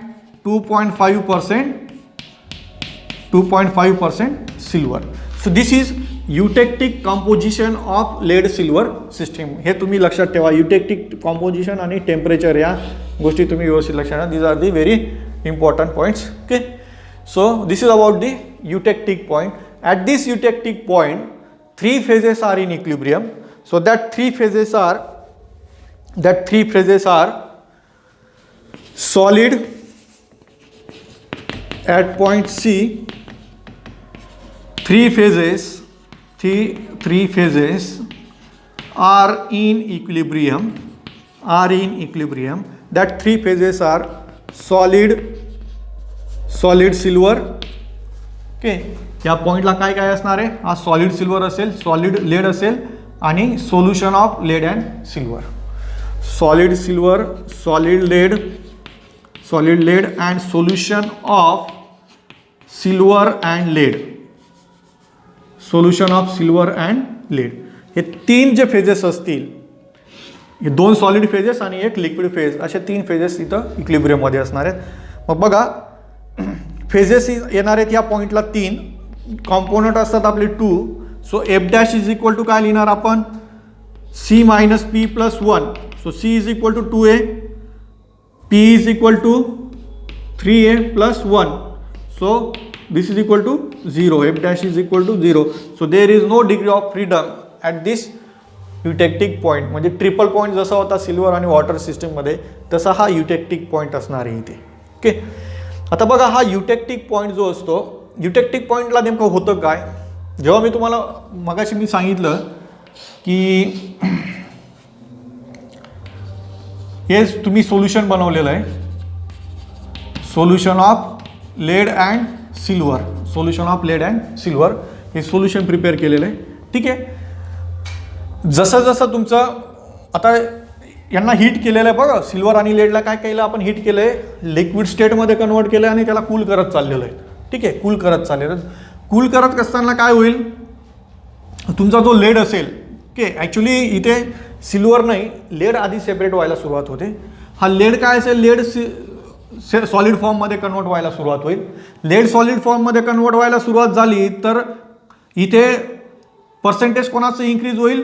2.5% silver. So this is eutectic composition of lead silver system. हे तुम्ही लक्षात ठेवा. युटेक्टिक कॉम्पोजिशन आणि टेम्परेचर या गोष्टी तुम्ही व्यवस्थित लक्षात ठेवा. These are the very important points. Okay, so this is about the eutectic point. At this eutectic point, three phases are in equilibrium. So that three phases are solid at point C. Three phases are in equilibrium. That three phases are solid silver. Okay, या पॉईंटला काय काय असणार आहे, हा सॉलिड सिल्वर असेल, सॉलिड लेड असेल आणि solution of lead and silver. Solid silver, solid lead and solution of silver and lead. हे तीन जे फेजेस असतील, हे दोन सॉलिड फेजेस आणि एक लिक्विड फेज, असे तीन फेजेस इथं इक्विलिब्रियममध्ये असणार आहेत. मग बघा, फेजेस येणार आहेत या पॉईंटला तीन, कॉम्पोनंट असतात आपले 2. So F dash is equal to काय लिहिणार आपण, C minus P plus 1. So C is equal to 2A, P is equal to 3A plus 1. So this is equal to 0. F dash is equal to 0. So there is no degree of freedom at this eutectic point. म्हणजे ट्रिपल पॉईंट जसा होता सिल्वर आणि वॉटर सिस्टीममध्ये, तसा हा युटेक्टिक पॉईंट असणार आहे इथे. ओके. आता बघा हा युटेक्टिक पॉईंट जो असतो, युटेक्टिक पॉईंटला नेमकं होतं काय, जेव्हा मी तुम्हाला मगाशी मी सांगितलं की हे तुम्ही सोल्युशन बनवलेलं आहे, solution of lead and silver, solution of lead and silver हे सोल्युशन प्रिपेअर केलेलं आहे. ठीक आहे. जसं जसं तुमचं आता यांना हीट केलेलं आहे बघा, सिल्वर आणि लेडला काय केलं आपण, हीट केलं आहे, लिक्विड स्टेटमध्ये कन्वर्ट केलं आहे आणि त्याला कूल करत चाललेलं आहे. ठीक आहे, कूल करत चाललेलं. कूल करत असताना काय होईल, तुमचा जो लेड असेल, ओके, ॲक्च्युली इथे सिल्वर नाही, लेड आधी सेपरेट व्हायला सुरुवात होते. हा लेड काय असेल, लेड सॉलिड फॉर्ममध्ये कन्वर्ट व्हायला सुरुवात होईल. लेड सॉलिड फॉर्ममध्ये कन्वर्ट व्हायला सुरुवात झाली तर इथे पर्सेंटेज कोणाचं इन्क्रीज होईल,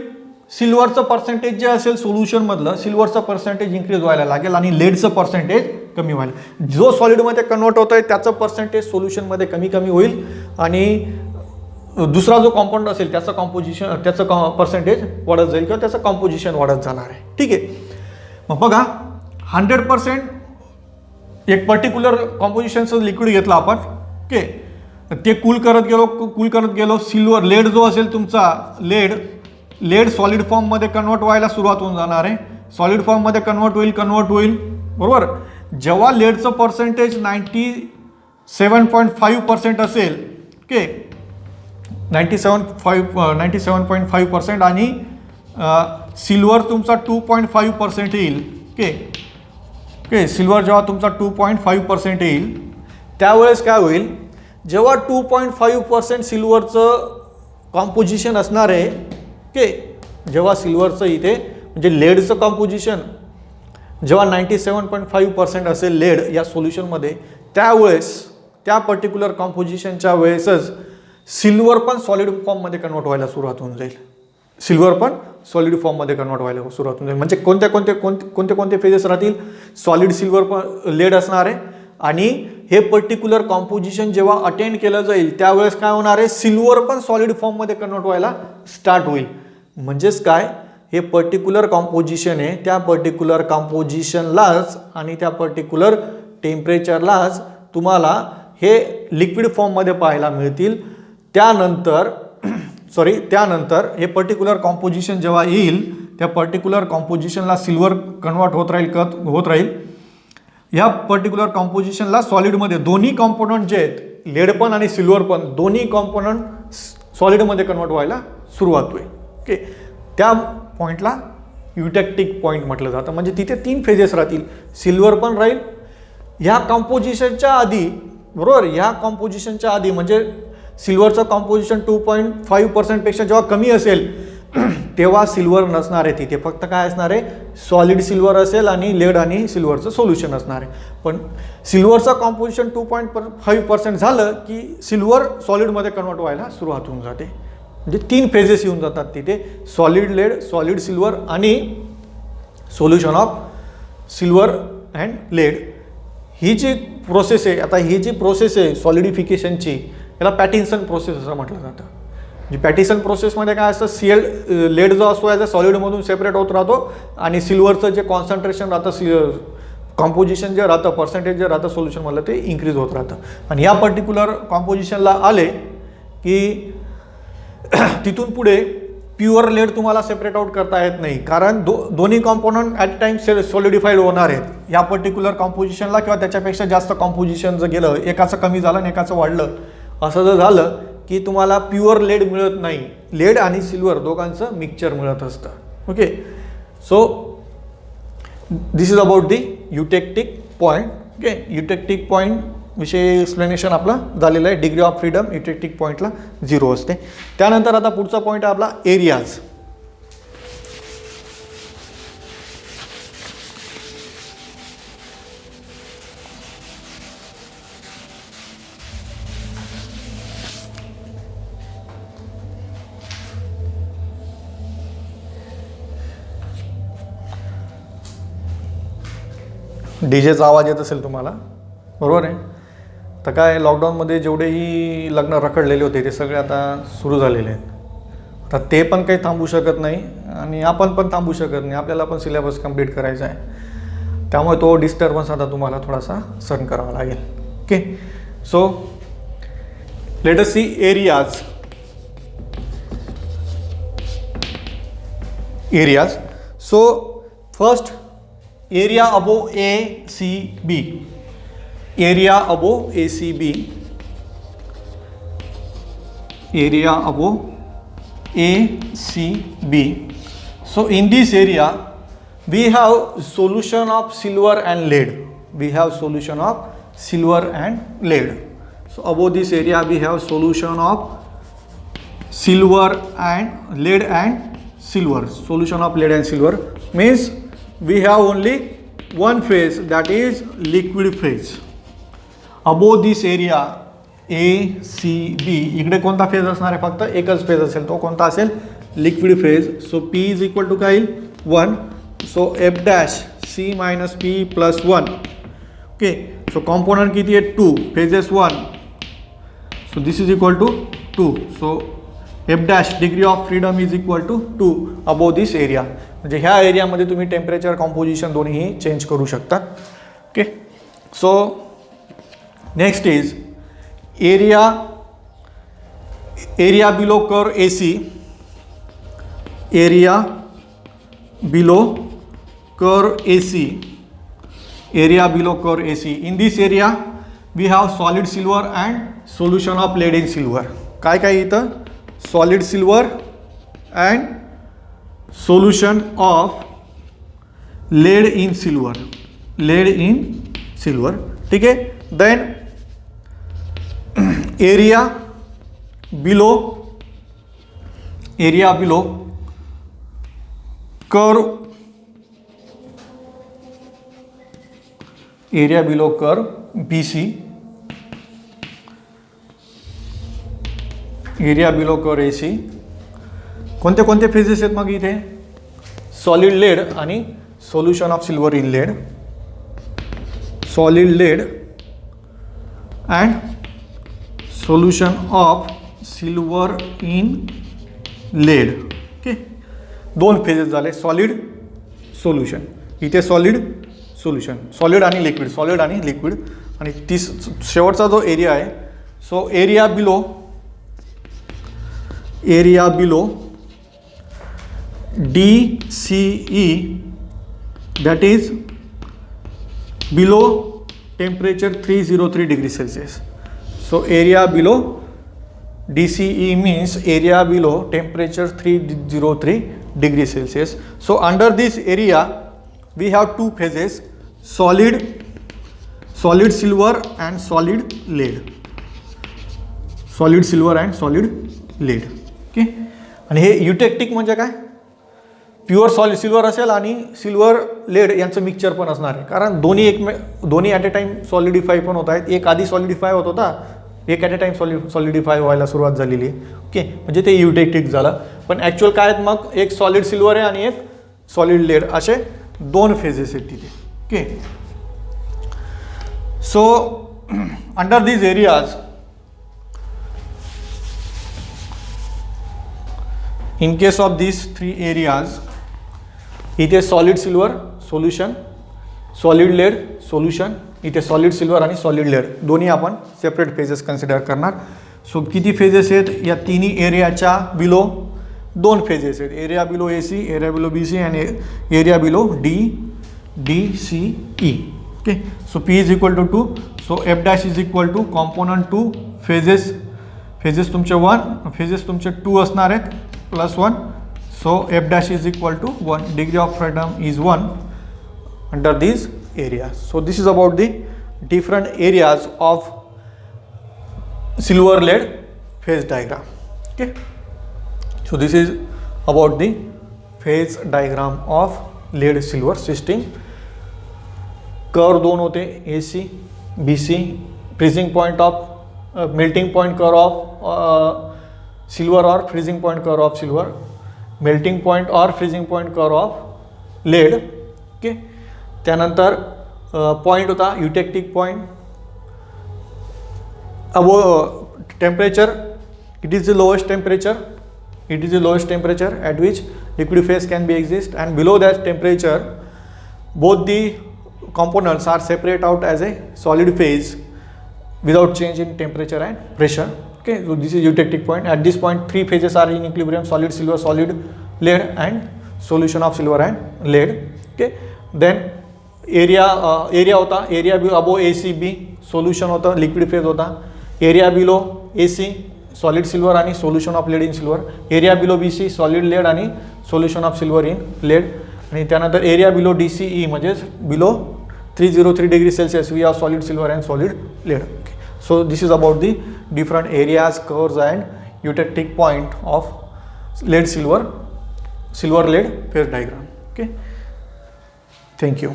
सिल्वरचं पर्सेंटेज जे असेल सोल्युशनमधलं, सिल्वरचं पर्सेंटेज इन्क्रीज व्हायला लागेल आणि लेडचं पर्सेंटेज कमी व्हायला. जो सॉलिडमध्ये कन्वर्ट होतं आहे त्याचं पर्सेंटेज सोल्युशनमध्ये कमी कमी होईल आणि दुसरा जो कॉम्पाऊंड असेल त्याचं कॉम्पोजिशन, त्याचं पर्सेंटेज वाढत जाईल किंवा त्याचं कॉम्पोजिशन वाढत जाणार आहे. ठीक आहे. मग बघा 100% एक पर्टिक्युलर कॉम्पोजिशनचं लिक्विड घेतलं आपण, ओके, ते कूल करत गेलो, सिल्वर लेड जो असेल तुमचा, लेड सॉलिड फॉर्ममध्ये कन्वर्ट व्हायला सुरुवात होऊन जाणार आहे. सॉलिड फॉर्ममध्ये कन्वर्ट होईल बरोबर. जेव्हा लेडचं पर्सेंटेज 97.5% असेल, ओके, 97.5% आणि सिल्वर तुमचा 2.5% येईल. ओके, सिल्वर जेव्हा तुमचा 2.5% येईल त्यावेळेस काय होईल, जेव्हा 2.5% सिल्वरचं कॉम्पोजिशन असणार आहे, ओके, जेव्हा सिल्वरचं इथे म्हणजे लेडचं कॉम्पोजिशन जेव्हा 97.5% असेल लेड या सोल्युशनमध्ये, त्यावेळेस त्या पर्टिक्युलर कॉम्पोजिशनच्या वेळेसच सिल्वर पण सॉलिड फॉर्ममध्ये कन्वर्ट व्हायला सुरुवात होऊन जाईल. सिल्वर पण सॉलिड फॉर्ममध्ये कन्वर्ट व्हायला सुरुवात होऊन जाईल. म्हणजे कोणते फेजेस राहतील, सॉलिड सिल्वर पण लेड असणार आहे आणि हे पर्टिक्युलर कॉम्पोजिशन जेव्हा अटेंड केलं जाईल त्यावेळेस काय होणार आहे, सिल्वर पण सॉलिड फॉर्ममध्ये कन्वर्ट व्हायला स्टार्ट होईल. म्हणजेच काय, हे पर्टिक्युलर कॉम्पोजिशन आहे, त्या पर्टिक्युलर कॉम्पोजिशनलाच आणि त्या पर्टिक्युलर टेम्परेचरलाच तुम्हाला हे लिक्विड फॉर्ममध्ये पाहायला मिळतील. त्यानंतर हे पर्टिक्युलर कॉम्पोजिशन जेव्हा येईल त्या पर्टिक्युलर कॉम्पोजिशनला सिल्वर कन्वर्ट होत राहील. या पर्टिक्युलर कॉम्पोजिशनला सॉलिडमध्ये दोन्ही कॉम्पोनंट जे आहेत, लेड पण आणि सिल्वर पण, दोन्ही कॉम्पोनंट सॉलिडमध्ये कन्वर्ट व्हायला सुरुवात होईल. ओके, त्या पॉईंटला युटेक्टिक पॉईंट म्हटलं जातं. म्हणजे तिथे 3 फेजेस राहतील, सिल्वर पण राहील ह्या कॉम्पोजिशनच्या आधी बरोबर. ह्या कॉम्पोजिशनच्या आधी म्हणजे सिल्वरचं कॉम्पोजिशन 2.5% पेक्षा जेव्हा कमी असेल तेव्हा सिल्वर नसणार आहे तिथे, फक्त काय असणार आहे, सॉलिड सिल्वर असेल आणि लेड आणि सिल्वरचं सोल्युशन असणार आहे. पण सिल्वरचं कॉम्पोजिशन 2.5% झालं की सिल्वर सॉलिडमध्ये कन्वर्ट व्हायला सुरुवात होऊन जाते. म्हणजे 3 फेजेस येऊन जातात तिथे, सॉलिड लेड, सॉलिड सिल्वर आणि solution of silver and lead. ही जी प्रोसेस आहे, आता ही जी प्रोसेस आहे सॉलिडिफिकेशनची, याला पॅटिन्सन प्रोसेस असं म्हटलं जातं. जी पॅटिन्सन प्रोसेसमध्ये काय असतं, लेड जो असतो याचा सॉलिडमधून सेपरेट होत राहतो आणि सिल्वरचं जे कॉन्सन्ट्रेशन राहतं, कॉम्पोजिशन जे राहतं, पर्सेंटेज जे राहतं सोल्युशनमधलं ते इन्क्रीज होत राहतं. आणि या पर्टिक्युलर कॉम्पोजिशनला आले की तिथून पुढे प्युअर लेड तुम्हाला सेपरेट आउट करता येत नाही, कारण दोन्ही कॉम्पोनंट ॲट टाइम सॉलिडिफाईड होणार आहेत. या पर्टिक्युलर कॉम्पोजिशनला किंवा त्याच्यापेक्षा जास्त कॉम्पोजिशन जर गेलं, एकाचं कमी झालं आणि एकाचं वाढलं, असं जर झालं की तुम्हाला प्युअर लेड मिळत नाही, लेड आणि सिल्वर दोघांचं मिक्सचर मिळत असतं. Okay, so this is about the eutectic point. Okay, eutectic point विषयी एक्सप्लेनेशन आपलं झालेलं आहे. डिग्री ऑफ फ्रीडम युटेक्टिक पॉईंटला 0 असते. त्यानंतर आता पुढचा पॉईंट आहे आपला एरियाज. डीजेचा आवाज येत असेल तुम्हाला, बरोबर आहे. तर काय, लॉकडाऊनमध्ये जेवढेही लग्न रखडलेले होते ते सगळे आता सुरू झालेले आहेत. तर ते पण काही थांबू शकत नाही आणि आपण पण थांबू शकत नाही, आपल्याला पण सिलेबस कंप्लीट करायचा आहे. त्यामुळे तो डिस्टर्बन्स आता तुम्हाला थोडासा सहन करावा लागेल. Okay, so let us see areas. So first, area above ACB. Area above ACB. Area above ACB. So in this area, we have solution of silver and lead. We have solution of silver and lead. So above this area, we have solution of silver and lead and silver. Solution of lead and silver means we have only one phase, that is liquid phase. Above this area ACB, इकडे कोणता फेज असणार आहे? फक्त एकच फेज असेल. तो कोणता असेल? Liquid phase. So P is equal to काय येईल? 1. So F dash C minus P plus 1. Okay, so component किती आहे? 2. Phases 1. So this is equal to 2. So F dash degree of freedom is equal to 2 above this area. म्हणजे ह्या एरियामध्ये तुम्ही टेम्परेचर, कॉम्पोजिशन दोन्हीही चेंज करू शकता. Okay, so next is area below curve AC. Area below curve AC. Area below curve AC. In this area we have solid silver and solution of lead in silver. काय काय इथं? Solid silver and solution of lead in silver. Lead in silver. ठीक है. Then area below curve, area below curve BC. Area below curve AC. कोणते कोणते फेजेस आहेत मग इथे? सॉलिड लेड आणि solution of silver in lead. Solid lead and solution of silver in lead. Okay, दोन फेजेस झाले. सॉलिड सोल्युशन, इथे सॉलिड सोल्युशन, सॉलिड आणि लिक्विड, सॉलिड आणि लिक्विड. आणि शेवटचा जो एरिया आहे, so area below DCE, that is below temperature 303 degree Celsius. So area below DCE means area below temperature 303 degree Celsius. So under this area we have two phases, solid silver and solid lead. Solid silver and solid lead. Okay, आणि हे युटेक्टिक म्हणजे काय? प्युअर सॉलिड सिल्वर असेल आणि सिल्वर लेड यांचं मिक्सचर पण असणार आहे. कारण दोन्ही ॲट ए टाइम सॉलिडिफाय पण होत आहेत. एक आधी सॉलिडिफाय होत होता, एक ॲट ए टाइम सॉलिडिफाय व्हायला सुरुवात झालेली आहे. ओके, म्हणजे ते युटेक्टिक झालं. पण ॲक्च्युअल काय आहेत मग? एक सॉलिड सिल्वर आहे आणि एक सॉलिड लेड, असे दोन फेजेस आहेत तिथे. Okay, so under these areas, in case of these three areas, इथे solid silver solution, solid lead solution, इथे सॉलिड सिल्वर आणि सॉलिड लेड दोन्ही आपण सेपरेट फेजेस कन्सिडर करणार. सो किती फेजेस आहेत? या तिन्ही एरियाच्या बिलो दोन फेजेस आहेत. Area below AC, area below BC आणि area below DCE. Okay, so P is equal to 2. So F dash is equal to component 2 phases तुमचे 1, फेजेस तुमचे 2 असणार आहेत plus 1. So F dash is equal to 1. Degree of freedom is 1 under these areas. So this is about the different areas of silver lead phase diagram. Okay, so this is about the phase diagram of lead silver system. Curve दोन होते, AC BC, freezing point of melting point curve of silver or freezing point curve of silver, melting point or freezing point curve of lead. Okay, त्यानंतर पॉइंट होता eutectic point. Temperature, it is the lowest temperature at which liquid phase can be exist, and below that temperature both the components are separate out as a solid phase without change in temperature and pressure. Okay, so this is eutectic point. At this point, three phases are in equilibrium: solid silver, solid lead, and solution of silver and lead. Okay, then area होता, area above ACB solution होता, liquid phase होता, area below AC solid silver आणि solution of lead in silver, area below BC solid lead आणि solution of silver in lead, आणि त्यानंतर area below DCE म्हणजेच below 303 degree Celsius we have solid silver and solid lead. Okay. So this is about the different areas, curves and eutectic point of lead silver lead phase diagram. Okay, thank you.